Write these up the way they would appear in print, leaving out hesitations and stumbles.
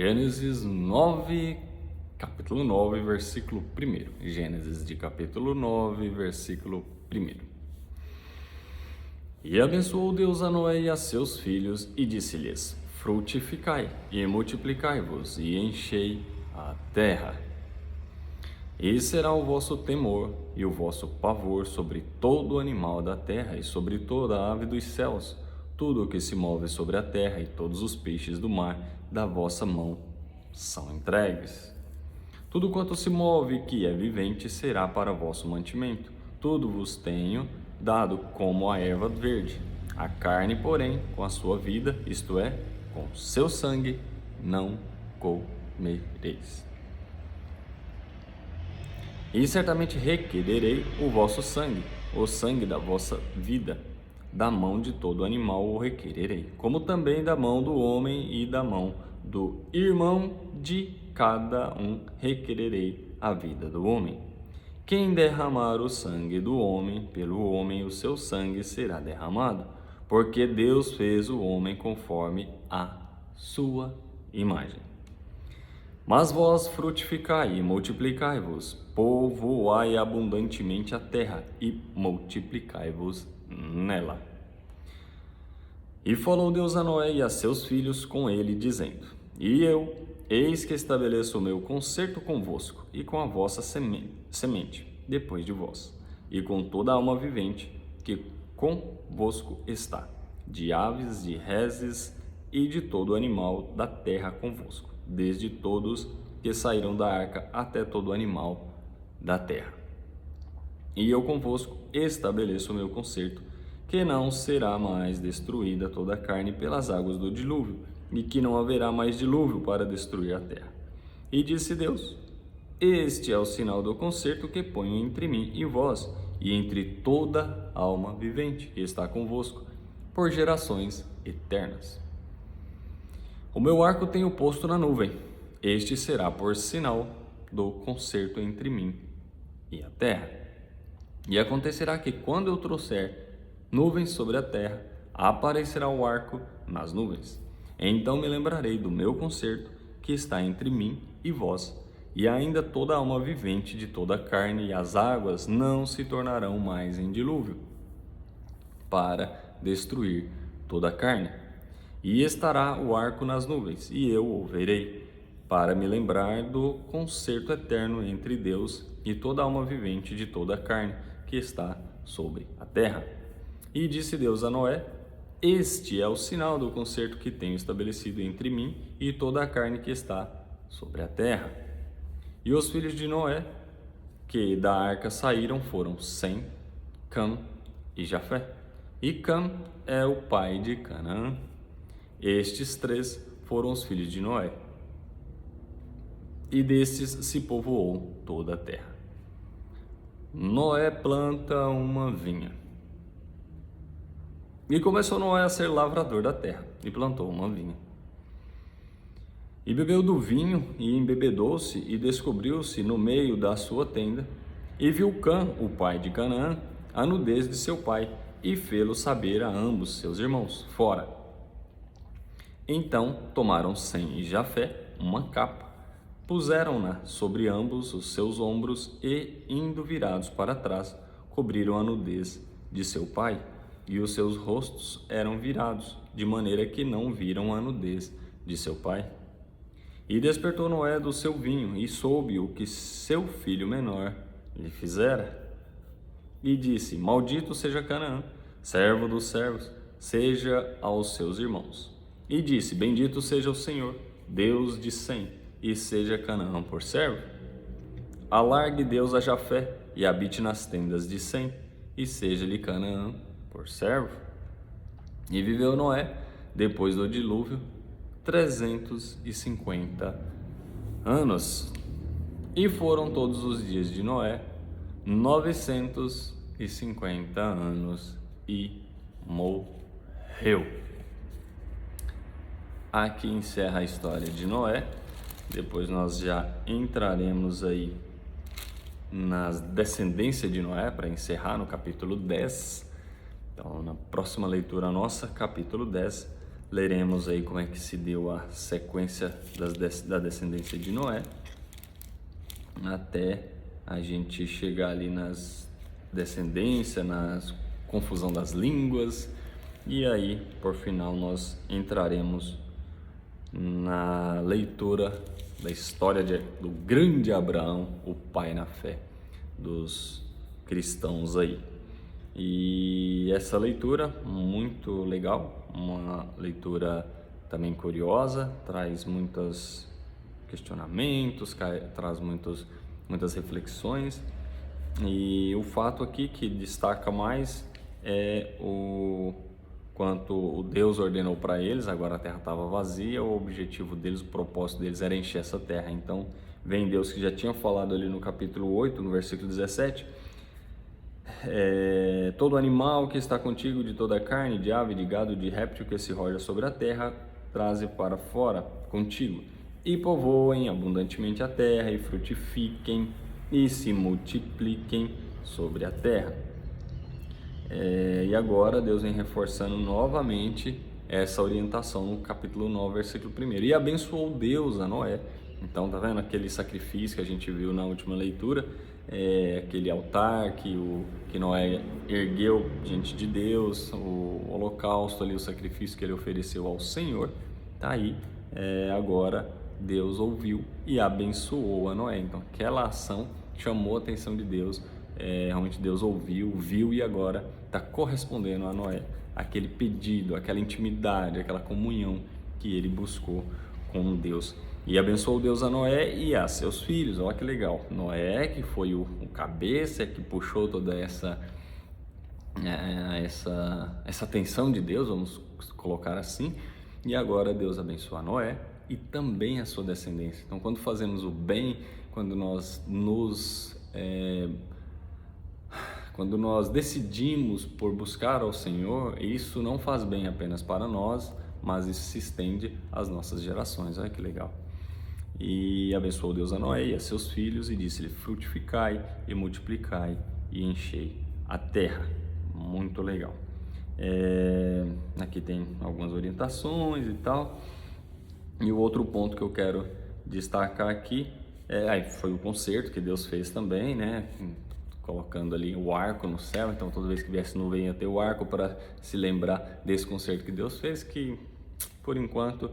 Gênesis 9, capítulo 9, versículo 1. Gênesis de capítulo 9, versículo 1. E abençoou Deus a Noé e a seus filhos, e disse-lhes: frutificai e multiplicai-vos, e enchei a terra. E será o vosso temor e o vosso pavor sobre todo animal da terra e sobre toda a ave dos céus, tudo o que se move sobre a terra, e todos os peixes do mar da vossa mão são entregues. Tudo quanto se move que é vivente será para vosso mantimento. Tudo vos tenho dado como a erva verde. A carne, porém, com a sua vida, isto é, com seu sangue, não comereis. E certamente requererei o vosso sangue, o sangue da vossa vida. Da mão de todo animal o requererei, como também da mão do homem e da mão do irmão de cada um requererei a vida do homem. Quem derramar o sangue do homem, pelo homem o seu sangue será derramado, porque Deus fez o homem conforme a sua imagem. Mas vós frutificai e multiplicai-vos, povoai abundantemente a terra e multiplicai-vos nela. E falou Deus a Noé e a seus filhos com ele, dizendo: E eu, eis que estabeleço o meu concerto convosco e com a vossa semente depois de vós, e com toda a alma vivente que convosco está, de aves, de reses e de todo animal da terra convosco, desde todos que saíram da arca até todo animal da terra. E eu convosco estabeleço o meu concerto, que não será mais destruída toda a carne pelas águas do dilúvio, e que não haverá mais dilúvio para destruir a terra. E disse Deus: Este é o sinal do concerto que ponho entre mim e vós, e entre toda alma vivente que está convosco, por gerações eternas. O meu arco tenho posto na nuvem. Este será por sinal do concerto entre mim e a terra. E acontecerá que, quando eu trouxer nuvens sobre a terra, aparecerá o arco nas nuvens. Então me lembrarei do meu concerto que está entre mim e vós, e ainda toda alma vivente de toda a carne, e as águas não se tornarão mais em dilúvio, para destruir toda a carne. E estará o arco nas nuvens, e eu o verei, para me lembrar do concerto eterno entre Deus e toda alma vivente de toda a carne que está sobre a terra. E disse Deus a Noé: Este é o sinal do concerto que tenho estabelecido entre mim e toda a carne que está sobre a terra. E os filhos de Noé, que da arca saíram, foram Sem, Cam e Jafé. E Cam é o pai de Canaã. Estes três foram os filhos de Noé. E destes se povoou toda a terra. Noé planta uma vinha. E começou Noé a ser lavrador da terra, e plantou uma vinha. E bebeu do vinho, e embebedou-se, e descobriu-se no meio da sua tenda. E viu Cã, o pai de Canaã, a nudez de seu pai, e fê-lo saber a ambos seus irmãos, fora. Então tomaram Sem e Jafé uma capa, puseram-na sobre ambos os seus ombros, e, indo virados para trás, cobriram a nudez de seu pai, e os seus rostos eram virados, de maneira que não viram a nudez de seu pai. E despertou Noé do seu vinho, e soube o que seu filho menor lhe fizera. E disse: Maldito seja Canaã, servo dos servos, seja aos seus irmãos. E disse: Bendito seja o Senhor, Deus de Sem, e seja Canaã por servo. Alargue Deus a Jafé, e habite nas tendas de Sem, e seja-lhe Canaã por servo. E viveu Noé, depois do dilúvio, 350 anos. E foram todos os dias de Noé 950 anos, e morreu. Aqui encerra a história de Noé. Depois nós já entraremos aí na descendência de Noé para encerrar no capítulo 10. Então, na próxima leitura nossa, capítulo 10, leremos aí como é que se deu a sequência da descendência de Noé, até a gente chegar ali nas descendências, na confusão das línguas, e aí, por final, nós entraremos na leitura da história do grande Abraão, o pai na fé dos cristãos aí. E essa leitura muito legal, uma leitura também curiosa, traz muitos questionamentos, traz muitas reflexões, e o fato aqui que destaca mais é o quanto o Deus ordenou para eles. Agora a terra estava vazia, o objetivo deles, o propósito deles era encher essa terra. Então vem Deus, que já tinha falado ali no capítulo 8, no versículo 17, todo animal que está contigo, de toda a carne, de ave, de gado, de réptil que se roja sobre a terra, traze para fora contigo, e povoem abundantemente a terra, e frutifiquem, e se multipliquem sobre a terra. E agora Deus vem reforçando novamente essa orientação no capítulo 9, versículo 1. E abençoou Deus a Noé. Então, tá vendo aquele sacrifício que a gente viu na última leitura, aquele altar que Noé ergueu diante de Deus, o holocausto ali, o sacrifício que ele ofereceu ao Senhor, tá aí. Agora Deus ouviu e abençoou a Noé. Então, aquela ação chamou a atenção de Deus, realmente Deus ouviu, viu, e agora está correspondendo a Noé aquele pedido, aquela intimidade, aquela comunhão que ele buscou com Deus. E abençoou Deus a Noé e a seus filhos. Olha que legal, Noé, que foi o cabeça, que puxou toda essa atenção de Deus, vamos colocar assim, e agora Deus abençoa Noé e também a sua descendência. Então, quando fazemos o bem, quando nós decidimos por buscar ao Senhor, isso não faz bem apenas para nós, mas isso se estende às nossas gerações. Olha que legal. E abençoou Deus a Noé e a seus filhos, e disse-lhe: frutificai e multiplicai e enchei a terra. Muito legal. Aqui tem algumas orientações e tal. E o outro ponto que eu quero destacar aqui foi o concerto que Deus fez também, né? Colocando ali o arco no céu. Então, toda vez que viesse nuvem ia ter o arco, para se lembrar desse concerto que Deus fez, que por enquanto,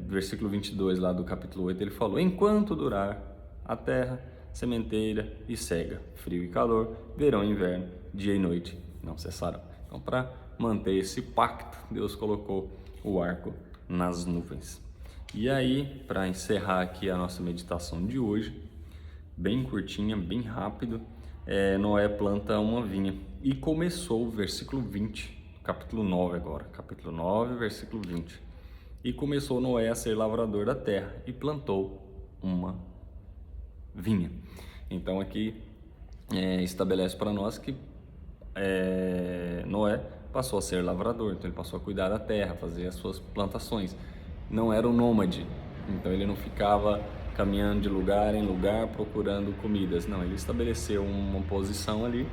versículo 22 lá do capítulo 8, ele falou: enquanto durar a terra, sementeira e cega, frio e calor, verão e inverno, dia e noite não cessarão. Então, para manter esse pacto, Deus colocou o arco nas nuvens. E aí, para encerrar aqui a nossa meditação de hoje, bem curtinha, bem rápido, Noé planta uma vinha e começou o versículo 20, capítulo 9 agora, capítulo 9, versículo 20. E começou Noé a ser lavrador da terra e plantou uma vinha. Então aqui estabelece para nós que Noé passou a ser lavrador, então ele passou a cuidar da terra, fazer as suas plantações. Não era um nômade, então ele não ficava caminhando de lugar em lugar procurando comidas. Não, ele estabeleceu uma posição ali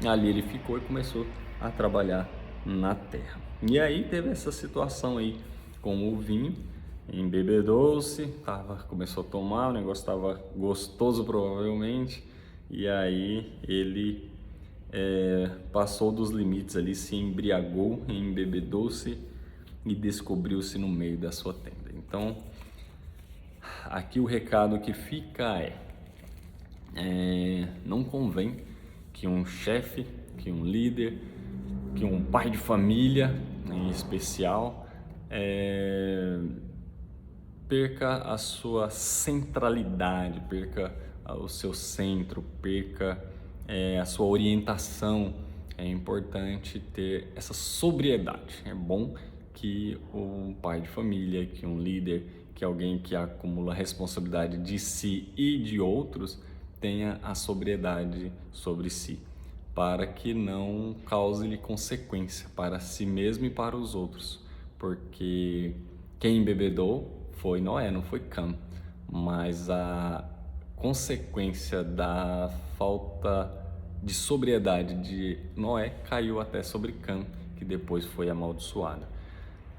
ele ficou e começou a trabalhar na terra. E aí teve essa situação aí com o vinho, embebedou-se, começou a tomar, o negócio estava gostoso provavelmente, e aí ele passou dos limites ali, se embriagou, embebedou-se e descobriu-se no meio da sua tenda. Então, aqui o recado que fica não convém que um chefe, que um líder, que um pai de família, em especial, perca a sua centralidade, perca o seu centro, perca a sua orientação. É importante ter essa sobriedade. É bom que um pai de família, que um líder, que alguém que acumula responsabilidade de si e de outros, tenha a sobriedade sobre si, para que não cause-lhe consequência para si mesmo e para os outros, porque quem embebedou foi Noé, não foi Cã, mas a consequência da falta de sobriedade de Noé caiu até sobre Cã, que depois foi amaldiçoado.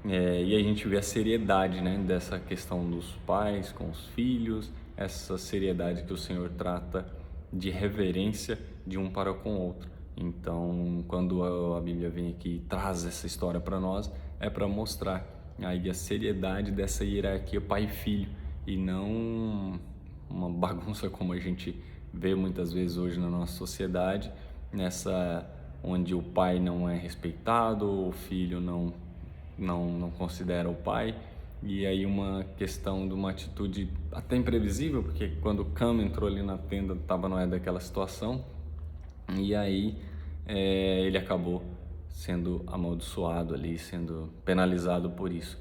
E a gente vê a seriedade, né, dessa questão dos pais com os filhos, essa seriedade que o Senhor trata de reverência de um para com o outro. Então, quando a Bíblia vem aqui e traz essa história para nós, é para mostrar aí a seriedade dessa hierarquia pai e filho, e não uma bagunça como a gente vê muitas vezes hoje na nossa sociedade, nessa onde o pai não é respeitado, o filho não considera o pai, e aí uma questão de uma atitude até imprevisível, porque quando o Cam entrou ali na tenda estava não é daquela situação, e aí ele acabou sendo amaldiçoado ali, sendo penalizado por isso.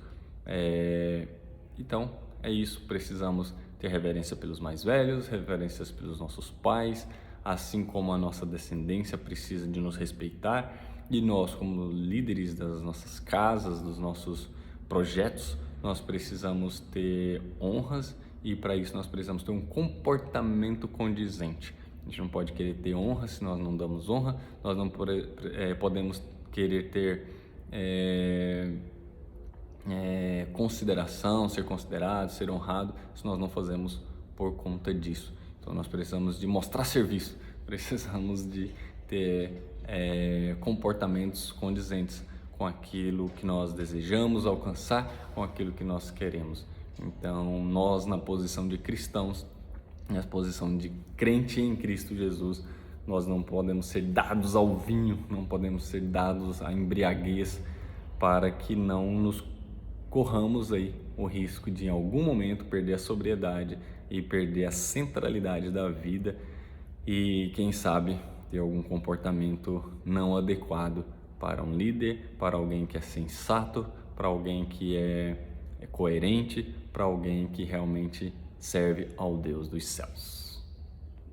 Então é isso, precisamos ter reverência pelos mais velhos, reverências pelos nossos pais, assim como a nossa descendência precisa de nos respeitar, e nós, como líderes das nossas casas, dos nossos projetos, nós precisamos ter honras, e para isso nós precisamos ter um comportamento condizente. A gente não pode querer ter honra se nós não damos honra, nós não podemos querer ter consideração, ser considerado, ser honrado, se nós não fazemos por conta disso. Então nós precisamos de mostrar serviço, precisamos de ter comportamentos condizentes com aquilo que nós desejamos alcançar, com aquilo que nós queremos. Então nós, na posição de cristãos, na posição de crente em Cristo Jesus, nós não podemos ser dados ao vinho, não podemos ser dados à embriaguez, para que não nos corramos aí o risco de em algum momento perder a sobriedade e perder a centralidade da vida, e quem sabe ter algum comportamento não adequado para um líder, para alguém que é sensato, para alguém que é coerente, para alguém que realmente serve ao Deus dos céus.